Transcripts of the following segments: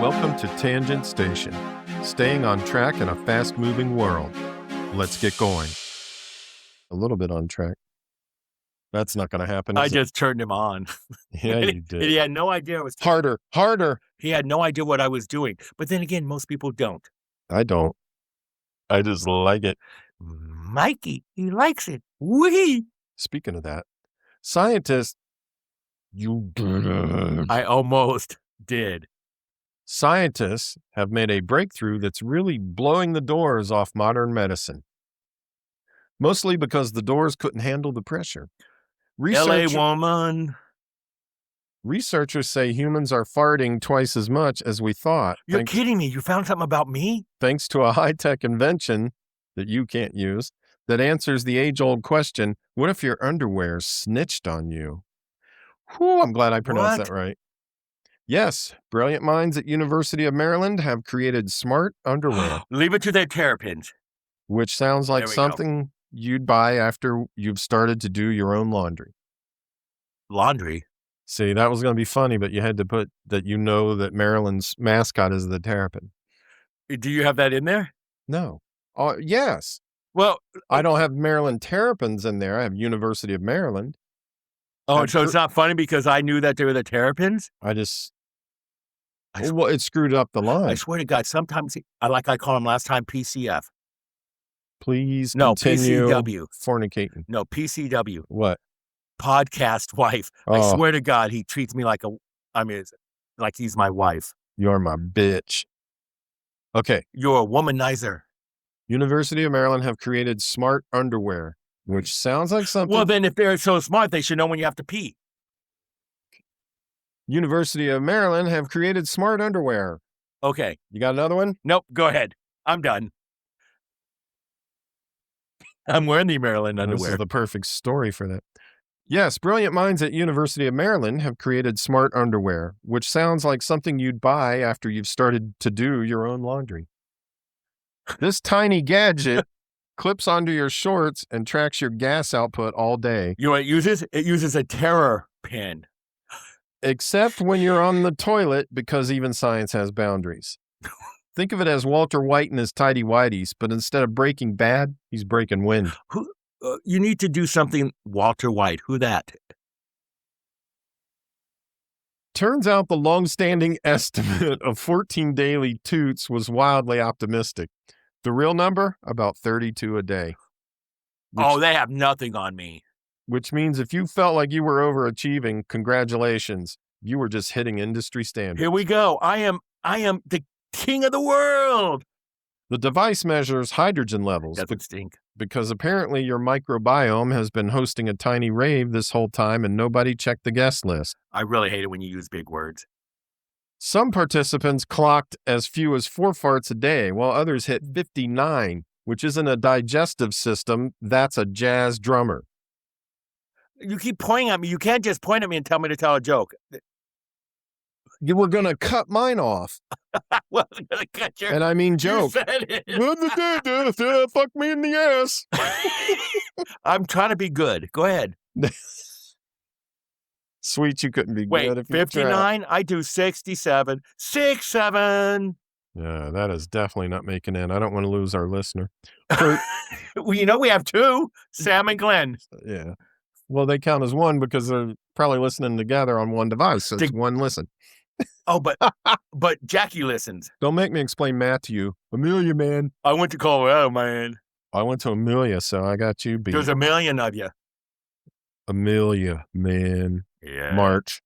Welcome to Tangent Station, staying on track in a fast-moving world. Let's get going. A little bit on track. That's not going to happen, I is it? just turned him on. Yeah, you did. And he had no idea I was Harder. He had no idea what I was doing. But then again, most people don't. I don't. I just like it. Mikey, he likes it. Wee! Speaking of that, scientists, I almost did. Scientists have made a breakthrough that's really blowing the doors off modern medicine. Mostly because the doors couldn't handle the pressure. LA woman. Researchers say humans are farting twice as much as we thought. You're kidding me. You found something about me? Thanks to a high-tech invention that you can't use that answers the age-old question, what if your underwear snitched on you? Whew, I'm glad I pronounced that right. Yes, brilliant minds at University of Maryland have created smart underwear. Leave it to their terrapins. Which sounds like something you'd buy after you've started to do your own laundry. Laundry? See, that was going to be funny, but you had to put that that Maryland's mascot is the terrapin. Do you have that in there? No. Yes. Well, I don't have Maryland Terrapins in there. I have University of Maryland. Oh, so it's not funny because I knew that they were the terrapins? Well, it screwed up the line. I swear to God, sometimes, I called him last time PCF. Please continue PCW. Fornicating. No, PCW. What? Podcast wife. I swear to God, he treats me like he's my wife. You're my bitch. Okay. You're a womanizer. University of Maryland have created smart underwear, which sounds like something. Well, then if they're so smart, they should know when you have to pee. University of Maryland have created smart underwear. Okay. You got another one? Nope. Go ahead. I'm done. I'm wearing the Maryland underwear. This is the perfect story for that. Yes, brilliant minds at University of Maryland have created smart underwear, which sounds like something you'd buy after you've started to do your own laundry. This tiny gadget clips onto your shorts and tracks your gas output all day. You know what it uses? It uses a terror pin. Except when you're on the toilet, because even science has boundaries. Think of it as Walter White and his tidy whities, but instead of breaking bad, he's breaking wind. You need to do something, Walter White. Who that? Turns out the long-standing estimate of 14 daily toots was wildly optimistic. The real number, about 32 a day. They have nothing on me. Which means if you felt like you were overachieving, congratulations. You were just hitting industry standards. Here we go. I am the king of the world. The device measures hydrogen levels. Doesn't stink. Because apparently your microbiome has been hosting a tiny rave this whole time and nobody checked the guest list. I really hate it when you use big words. Some participants clocked as few as 4 farts a day, while others hit 59, which isn't a digestive system. That's a jazz drummer. You keep pointing at me. You can't just point at me and tell me to tell a joke. You were going to cut mine off. Well, I'm going to cut your... And I mean joke. You said it. Fuck me in the ass. I'm trying to be good. Go ahead. Sweet, you couldn't be good if you 59? I do 67. 67. Yeah, that is definitely not making in. I don't want to lose our listener. Well, we have 2, Sam and Glenn. Yeah. Well, they count as 1 because they're probably listening together on one device. So it's 1 listen. Oh, but Jackie listens. Don't make me explain math to you. Amelia, man. I went to Colorado, man. I went to Amelia, so I got you beat. There's a million of you. Amelia, man. Yeah. March.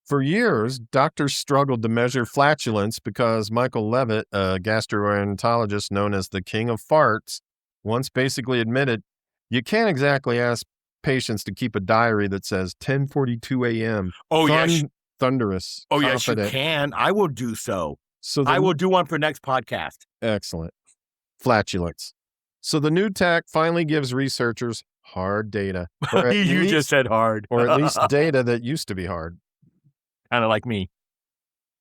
For years, doctors struggled to measure flatulence because Michael Levitt, a gastroenterologist known as the king of farts, once basically admitted, you can't exactly ask patients to keep a diary that says 10:42 a.m. Oh, yes. Thunderous. Oh, confident. yes, you can. I will do so. I will do one for next podcast. Excellent. Flatulence. So the new tech finally gives researchers hard data. You just said hard. Or at least data that used to be hard. Kind of like me.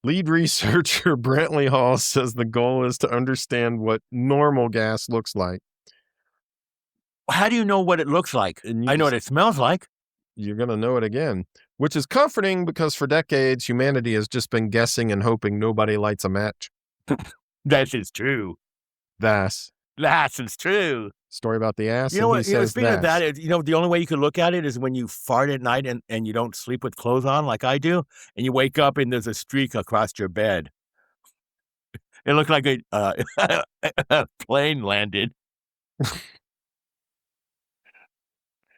Lead researcher Brantley Hall says the goal is to understand what normal gas looks like. How do you know what it looks like? I know what it smells like. You're going to know it again. Which is comforting because for decades, humanity has just been guessing and hoping nobody lights a match. That is true. That is true. Story about the ass. You know what? Speaking of that, the only way you can look at it is when you fart at night and you don't sleep with clothes on like I do, and you wake up and there's a streak across your bed. It looked like a plane landed.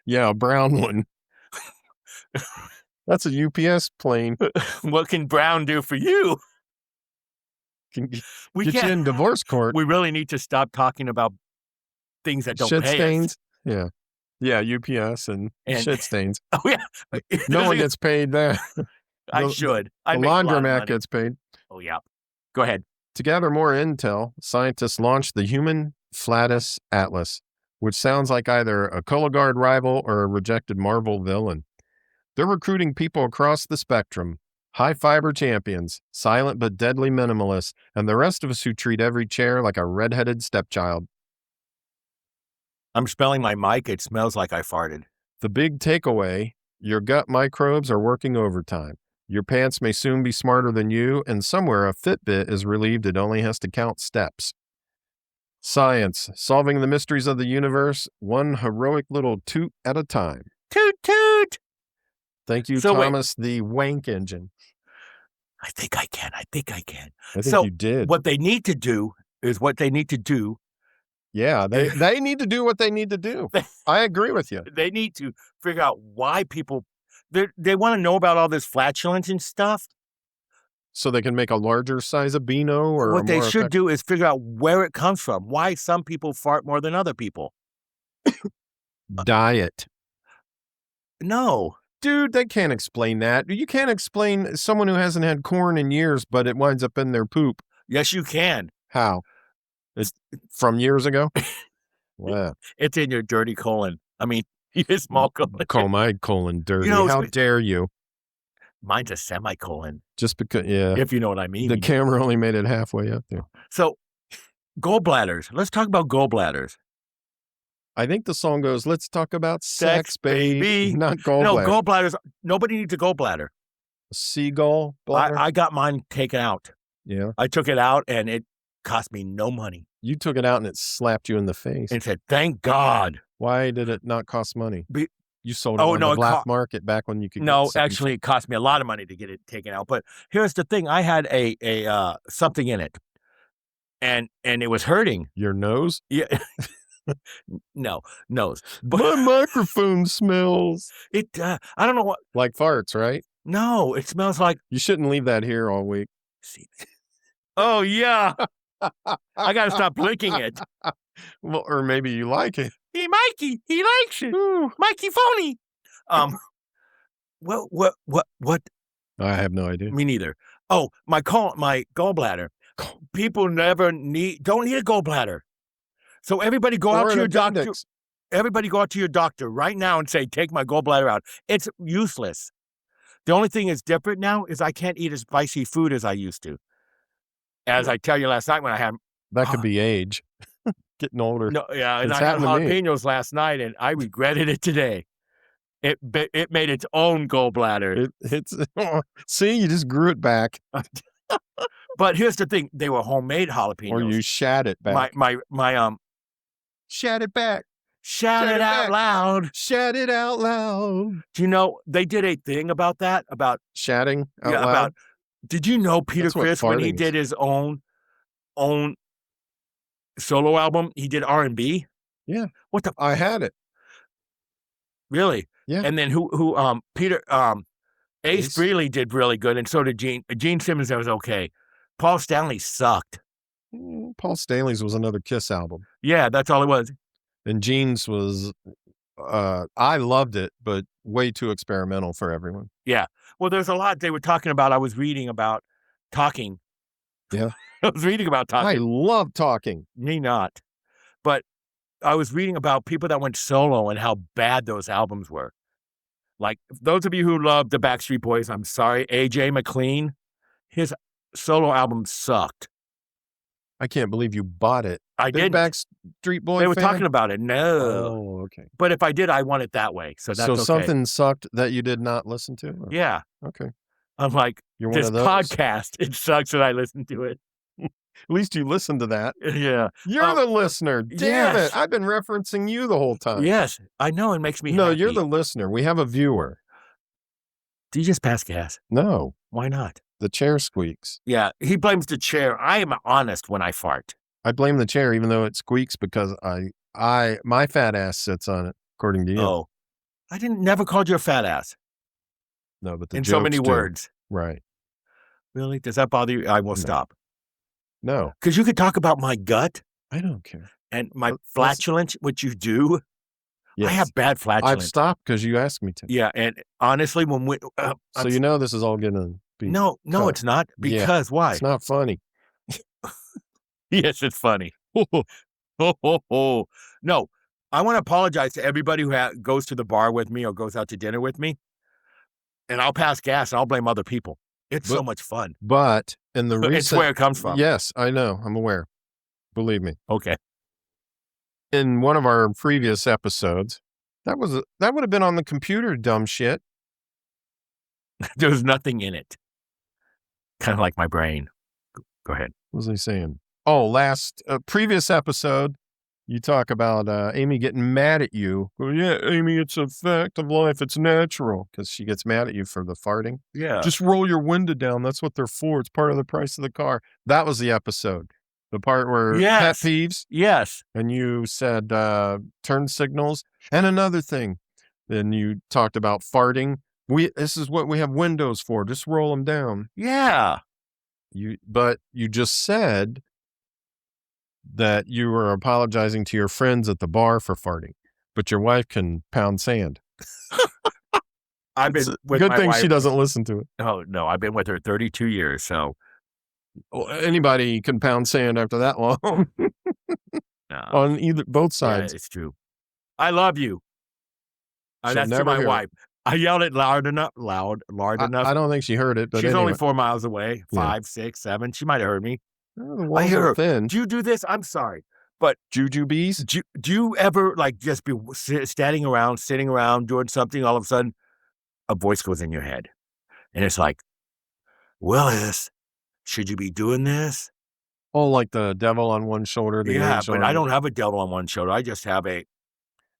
Yeah, a brown one. That's a UPS plane. What can brown do for you? Can get you in divorce court. We really need to stop talking about things that don't shit pay stains. us. Yeah, UPS and shit stains. Oh yeah, no one gets paid that. I should. The laundromat gets paid. Oh yeah. Go ahead. To gather more intel, scientists launched the Human Flatus Atlas, which sounds like either a Cologuard rival or a rejected Marvel villain. They're recruiting people across the spectrum, high fiber champions, silent but deadly minimalists, and the rest of us who treat every chair like a redheaded stepchild. I'm smelling my mic. It smells like I farted. The big takeaway, your gut microbes are working overtime. Your pants may soon be smarter than you, and somewhere a Fitbit is relieved it only has to count steps. Science, solving the mysteries of the universe, one heroic little toot at a time. Toot toot! Thank you, Thomas the Wank Engine. I think I can. I think you did. What they need to do is what they need to do. Yeah, they need to do what they need to do. I agree with you. They need to figure out why people, they want to know about all this flatulence and stuff. So they can make a larger size of Beano or what they should do is figure out where it comes from. Why some people fart more than other people. Diet. No. Dude, they can't explain that. You can't explain someone who hasn't had corn in years, but it winds up in their poop. Yes, you can. How? It's from years ago? Wow. It's in your dirty colon. I mean, your small colon. Call my colon dirty. How dare you? Mine's a semicolon. Just because, yeah. If you know what I mean. The camera only made it halfway up there. So, gallbladders. Let's talk about gallbladders. I think the song goes, let's talk about sex, baby. Not gallbladder. No, gallbladders. Nobody needs a gallbladder. A seagull bladder? I got mine taken out. Yeah. I took it out and it cost me no money. You took it out and it slapped you in the face. And said, thank God. Why did it not cost money? You sold it on the black market back when you could. No, actually, it cost me a lot of money to get it taken out. But here's the thing: I had a something in it, and it was hurting. Your nose? Yeah. No, nose. But my microphone smells. It. I don't know what. Like farts, right? No, it smells like. You shouldn't leave that here all week. Oh yeah. I got to stop licking it. Well, or maybe you like it. Hey, Mikey, he likes it. Ooh. Mikey phony. What? I have no idea. Me neither. Oh, my gallbladder. People don't need a gallbladder. So everybody go out to your doctor. Everybody go out to your doctor right now and say, take my gallbladder out. It's useless. The only thing that's different now is I can't eat as spicy food as I used to. As I tell you last night when I had... That could be age. Getting older. No, yeah, and I had jalapenos last night, and I regretted it today. It made its own gallbladder. See, you just grew it back. But here's the thing: they were homemade jalapenos. Or you shat it back. My shat it back. Shout it out loud. Shout it out loud. Do you know they did a thing about that? About shatting out loud. Did you know Peter Criss when he did his own solo album, he did R&B? Yeah. What the? I had it. Really? Yeah. And then Peter Ace Frehley did really good, and so did Gene Simmons. That was okay. Paul Stanley sucked. Paul Stanley's was another Kiss album. Yeah, that's all it was. And Gene's was, I loved it, but way too experimental for everyone. Yeah. Well, there's a lot they were talking about. I was reading about talking. Yeah. I was reading about talking. I love talking. Me not. But I was reading about people that went solo and how bad those albums were. Like, those of you who love the Backstreet Boys, I'm sorry, AJ McLean, his solo album sucked. I can't believe you bought it I Big didn't. Backstreet Boy They were fan? talking about it. No. Oh, okay. But if I did, I want it that way. So that's So okay. something sucked that you did not listen to? Or- Yeah. Okay. I'm like, You're one this of those? podcast, it sucks that I listen to it. At least you listened to that. Yeah. You're the listener. Damn yes. it. I've been referencing you the whole time. Yes. I know. It makes me No, happy. you're the listener. We have a viewer. Do you just pass gas? No. Why not? The chair squeaks. Yeah. He blames the chair. I am honest when I fart. I blame the chair even though it squeaks because my fat ass sits on it, according to you. Oh. I never called you a fat ass. No, but the in so many jokes do. words. Right. Really? Does that bother you? I will stop. No. Because you could talk about my gut I don't care. and my flatulence, which you do. Yes. I have bad flatulence. I've stopped because you asked me to. Yeah, and honestly, when we so you know this is all going to be no, cut. it's not. Because why? It's not funny. Yes, it's funny. No, I want to apologize to everybody who goes to the bar with me or goes out to dinner with me, and I'll pass gas and I'll blame other people. It's so much fun. But in the recent... It's where it comes from. Yes, I know. I'm aware. Believe me. Okay. In one of our previous episodes, that would have been on the computer, dumb shit. There's nothing in it. Kind of like my brain. Go ahead. What was I saying? Oh, previous episode, you talk about Amy getting mad at you. Well, yeah, Amy, it's a fact of life. It's natural because she gets mad at you for the farting. Yeah. Just roll your window down. That's what they're for. It's part of the price of the car. That was the episode. The part where pet peeves. Yes. And you said turn signals. And another thing. Then you talked about farting. This is what we have windows for. Just roll them down. Yeah. But you just said that you were apologizing to your friends at the bar for farting, but your wife can pound sand. I've been with good my thing wife. she doesn't listen to it. Oh no, I've been with her 32 years, so anybody can pound sand after that long. No. On both sides. Yeah, it's true. I love you. That's to my wife. I yelled it loud enough. I don't think she heard it, but she's only 4 miles away. 5, 6, 7. She might have heard me. Oh, I hear her. Thin. Do you do this? I'm sorry, but jujubes. Do you ever just be sitting around, doing something? All of a sudden, a voice goes in your head, and it's like, Willis, should you be doing this? Oh, like the devil on one shoulder. But I don't have a devil on one shoulder. I just have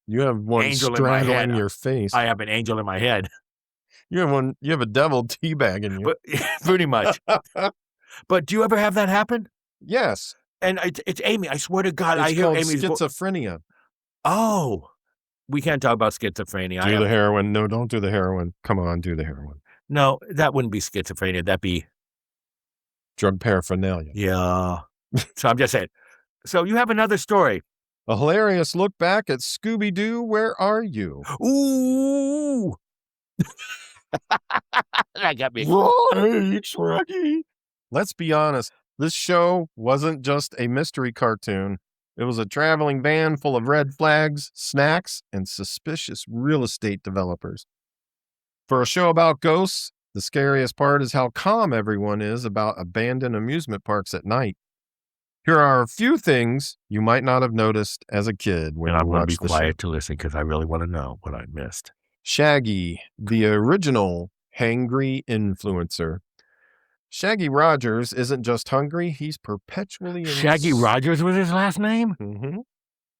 You have one angel in my head. Your face. I have an angel in my head. You have a devil teabagging you. But, pretty much. But do you ever have that happen? Yes. And it's Amy. I swear to God, I hear Amy's schizophrenia. Oh, we can't talk about schizophrenia. Do the heroin. No, don't do the heroin. Come on, do the heroin. No, that wouldn't be schizophrenia. That'd be drug paraphernalia. Yeah. So I'm just saying. So you have another story. A hilarious look back at Scooby-Doo, Where Are You? Ooh. That got me. Hey, Shaggy. Let's be honest. This show wasn't just a mystery cartoon. It was a traveling van full of red flags, snacks, and suspicious real estate developers. For a show about ghosts, the scariest part is how calm everyone is about abandoned amusement parks at night. Here are a few things you might not have noticed as a kid when I'm you going to watched be the quiet show. to listen because I really want to know what I missed. Shaggy, the original hangry influencer. Shaggy Rogers isn't just hungry, he's perpetually... Shaggy Rogers was his last name? Mm-hmm.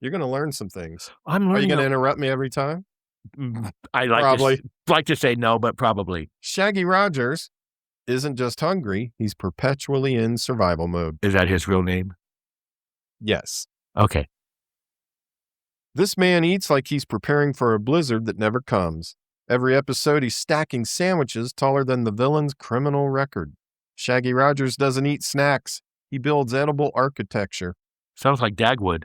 You're going to learn some things. I'm learning. Are you going to interrupt me every time? I like to say no, but probably. Shaggy Rogers isn't just hungry, he's perpetually in survival mode. Is that his real name? Yes. Okay. This man eats like he's preparing for a blizzard that never comes. Every episode, he's stacking sandwiches taller than the villain's criminal record. Shaggy Rogers doesn't eat snacks. He builds edible architecture. Sounds like Dagwood.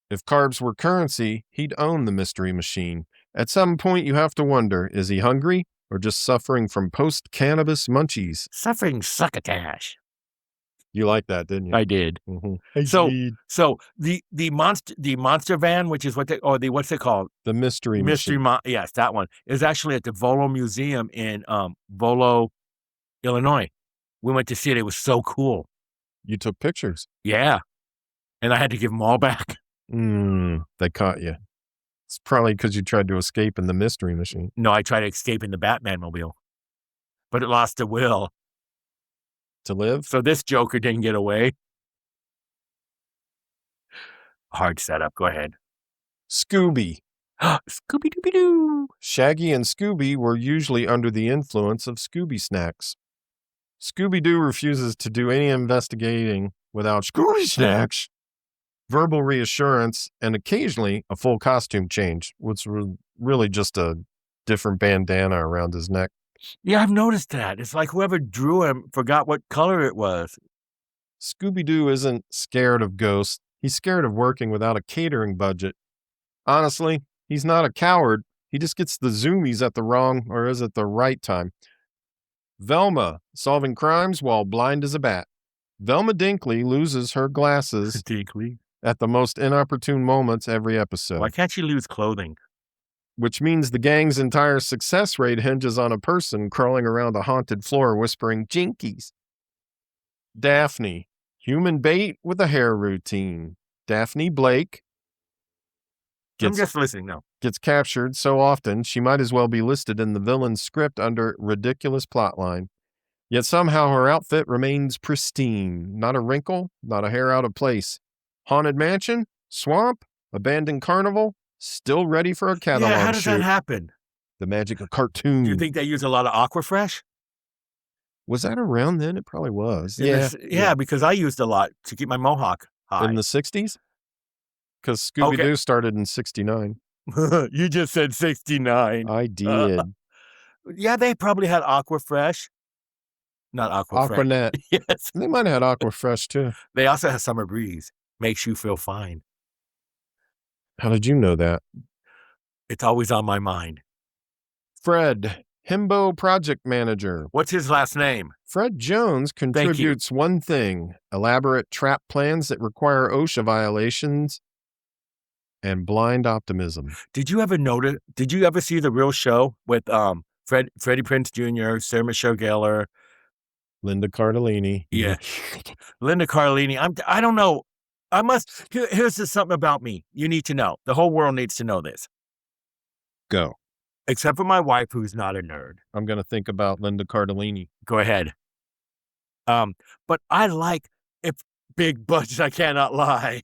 If carbs were currency, he'd own the mystery machine. At some point, you have to wonder, is he hungry or just suffering from post-cannabis munchies? Suffering succotash. You liked that, didn't you? I did. Mm-hmm. So the monster van, which is what's it called? The mystery yes, that one is actually at the Volo Museum in Volo, Illinois. We went to see it. It was so cool. You took pictures. Yeah. And I had to give them all back. They caught you. It's probably because you tried to escape in the Mystery Machine. No, I tried to escape in the Batman-mobile, but it lost the will. To live? So this Joker didn't get away. Hard setup. Go ahead. Scooby. Scooby-Dooby-Doo. Shaggy and Scooby were usually under the influence of Scooby snacks. Scooby-Doo refuses to do any investigating without Scooby snacks, verbal reassurance, and occasionally a full costume change, which was really just a different bandana around his neck. Yeah, I've noticed that. It's like whoever drew him forgot what color it was. Scooby-Doo isn't scared of ghosts. He's scared of working without a catering budget. Honestly, he's not a coward. He just gets the zoomies at the wrong or is at the right time. Velma, solving crimes while blind as a bat. Velma Dinkley loses her glasses Dinkley. At the most inopportune moments every episode. Why can't she lose clothing? Which means the gang's entire success rate hinges on a person crawling around a haunted floor whispering jinkies. Daphne, human bait with a hair routine. Daphne Blake I'm just listening now. Gets captured so often she might as well be listed in the villain's script under ridiculous plotline. Yet somehow her outfit remains pristine. Not a wrinkle, not a hair out of place. Haunted mansion, swamp, abandoned carnival, still ready for a catalog Yeah, how does shoot. that happen? The magic of cartoon. Do you think they use a lot of Aquafresh? Was that around then? It probably was. Yeah, because I used a lot to keep my mohawk high. In the 60s? Because Scooby-Doo started in 69. You just said 69. I did. Yeah, they probably had Aquafresh. Not Aquafresh. Aquanet. Yes. They might have had Aquafresh, too. They also have Summer Breeze. Makes you feel fine. How did you know that? It's always on my mind. Fred, Himbo project manager. What's his last name? Fred Jones contributes one thing: elaborate trap plans that require OSHA violations and blind optimism. Did you ever see The Real Show with Freddie Prinze Jr., Sarah Michelle Gellar, Linda Cardellini? Yeah. Linda Cardellini. I don't know. Here's just something about me you need to know. The whole world needs to know this. Go. Except for my wife, who's not a nerd. I'm going to think about Linda Cardellini. Go ahead. But I like if big budget, I cannot lie.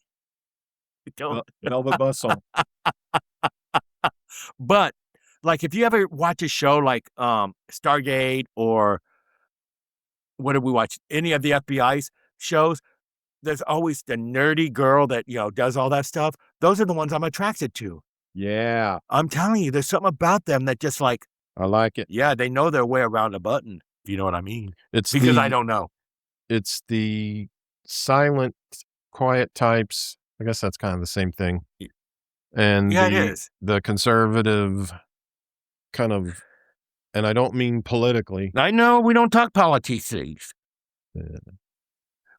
Don't. Velvet Bustle. But like if you ever watch a show like Stargate or what did we watch? Any of the FBI's shows, there's always the nerdy girl that, does all that stuff. Those are the ones I'm attracted to. Yeah. I'm telling you, there's something about them that just like, I like it. Yeah, they know their way around a button. If you know what I mean? It's because I don't know. It's the silent, quiet types. I guess that's kind of the same thing. And it is. The conservative kind of, and I don't mean politically. I know we don't talk politics.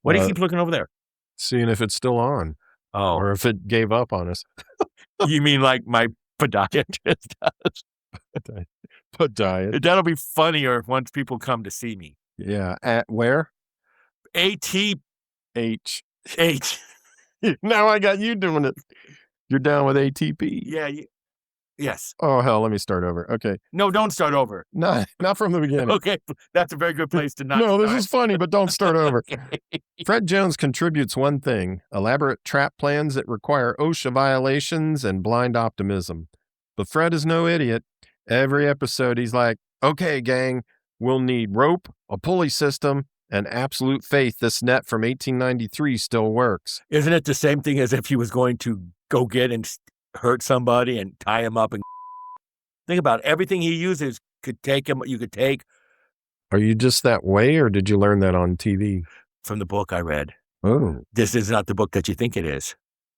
What do you keep looking over there? Seeing if it's still on. Oh. Or if it gave up on us. You mean like my podiatrist does? Podiatrist. That'll be funnier once people come to see me. Yeah. At where? ATH. Now I got you doing it. You're down with ATP. Yeah. Yes. Oh, hell, let me start over. Okay. No, don't start over. No, not from the beginning. Okay. That's a very good place to not No, start. this is funny, but don't start over. Fred Jones contributes one thing: elaborate trap plans that require OSHA violations and blind optimism. But Fred is no idiot. Every episode, he's like, okay, gang, we'll need rope, a pulley system, and absolute faith this net from 1893 still works. Isn't it the same thing as if he was going to go get and hurt somebody and tie him up? And think about it. Everything he uses could take him. You could take. Are you just that way, or did you learn that on TV? From the book I read. Oh. This is not the book that you think it is.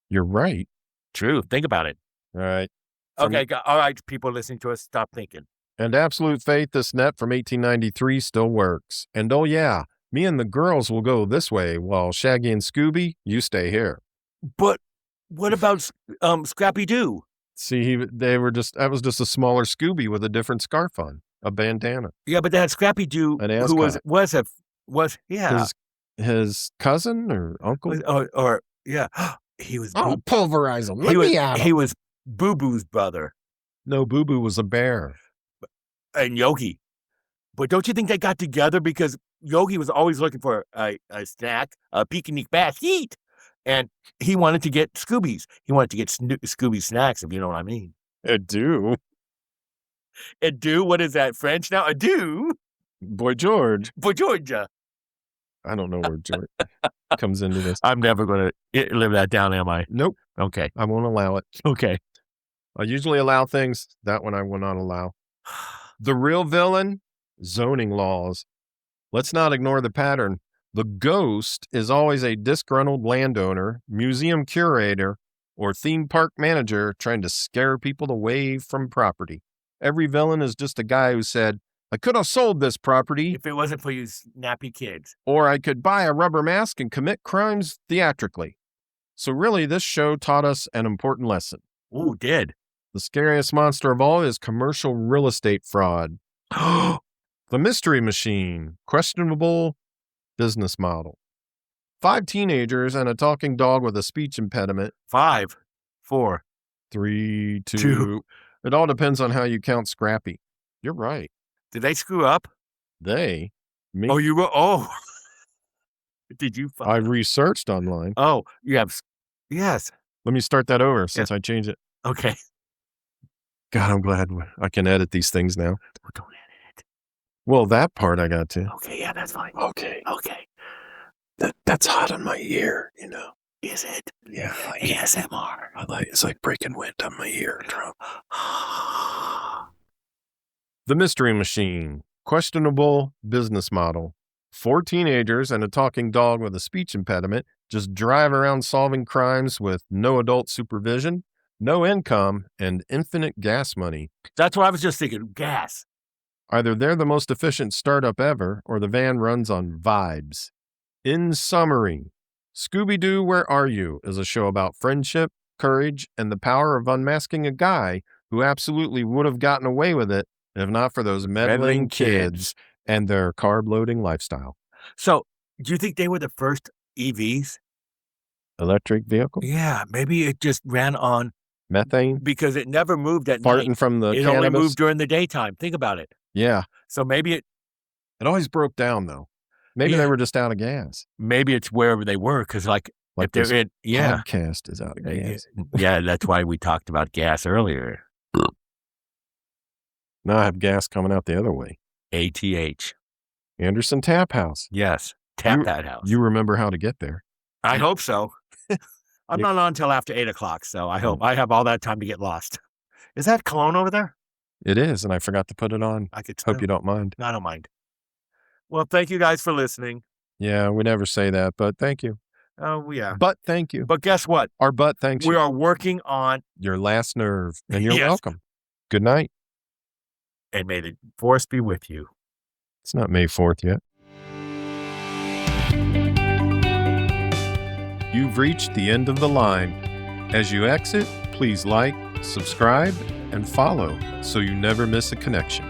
You're right. True. Think about it. All right. Okay. All right. People listening to us, stop thinking. And absolute faith this net from 1893 still works. And oh yeah, me and the girls will go this way while Shaggy and Scooby, you stay here. But what about Scrappy-Doo? See, that was just a smaller Scooby with a different scarf on, a bandana. Yeah, but they had Scrappy-Doo, who was his cousin or uncle? Yeah. He was I'll pulverize him. Let me at him. He was Boo Boo's brother. No, Boo Boo was a bear. And Yogi. But don't you think they got together because Yogi was always looking for a snack, a picnic basket, and he wanted to get Scooby's. He wanted to get Scooby snacks, if you know what I mean. Adieu. Adieu? What is that, French now? Adieu? Boy George. Boy Georgia. I don't know where George comes into this. I'm never going to live that down, am I? Nope. Okay. I won't allow it. Okay. I usually allow things. That one I will not allow. The real villain? Zoning laws. Let's not ignore the pattern. The ghost is always a disgruntled landowner, museum curator, or theme park manager trying to scare people away from property. Every villain is just a guy who said, I could have sold this property. If it wasn't for you snappy kids. Or I could buy a rubber mask and commit crimes theatrically. So really, this show taught us an important lesson. Ooh, did. The scariest monster of all is commercial real estate fraud. The mystery machine, questionable business model. 5 teenagers and a talking dog with a speech impediment. 5, 4, 3, 2. 2. It all depends on how you count Scrappy. You're right. Did they screw up? They? Me? Oh, you were? Oh. Did you? I researched online. Oh, you have? Yes. Let me start that over since I changed it. Okay. God, I'm glad I can edit these things now. Well, don't edit it. Well, that part I got to. Okay, yeah, that's fine. Okay. That's hot on my ear, you know. Is it? Yeah. ASMR. It's like breaking wind on my ear, Trump. The mystery machine, questionable business model. 4 teenagers and a talking dog with a speech impediment just drive around solving crimes with no adult supervision, no income, and infinite gas money. That's what I was just thinking. Gas. Either they're the most efficient startup ever, or the van runs on vibes. In summary, Scooby-Doo, Where Are You? Is a show about friendship, courage, and the power of unmasking a guy who absolutely would have gotten away with it if not for those meddling kids and their carb-loading lifestyle. So, do you think they were the first EVs? Electric vehicle? Yeah, maybe it just ran on methane because it never moved at night. Farting from the It cannabis. only moved during the daytime. Think about it. Yeah. So maybe it always broke down though. Maybe they were just out of gas. Maybe it's wherever they were because like if this they're in, podcast is out of gas. Yeah, that's why we talked about gas earlier. Now I have gas coming out the other way. ATH. Anderson Tap House. Yes. Tap that house. You remember how to get there. I hope so. I'm not on until after 8 o'clock, so I hope I have all that time to get lost. Is that cologne over there? It is, and I forgot to put it on. I could hope you don't mind. No, I don't mind. Well, thank you guys for listening. Yeah, we never say that, but thank you. Oh, yeah. But thank you. But guess what? Our butt thanks you. We are working on your last nerve, and you're welcome. Good night. And may the force be with you. It's not May 4th yet. You've reached the end of the line. As you exit, please like, subscribe, and follow so you never miss a connection.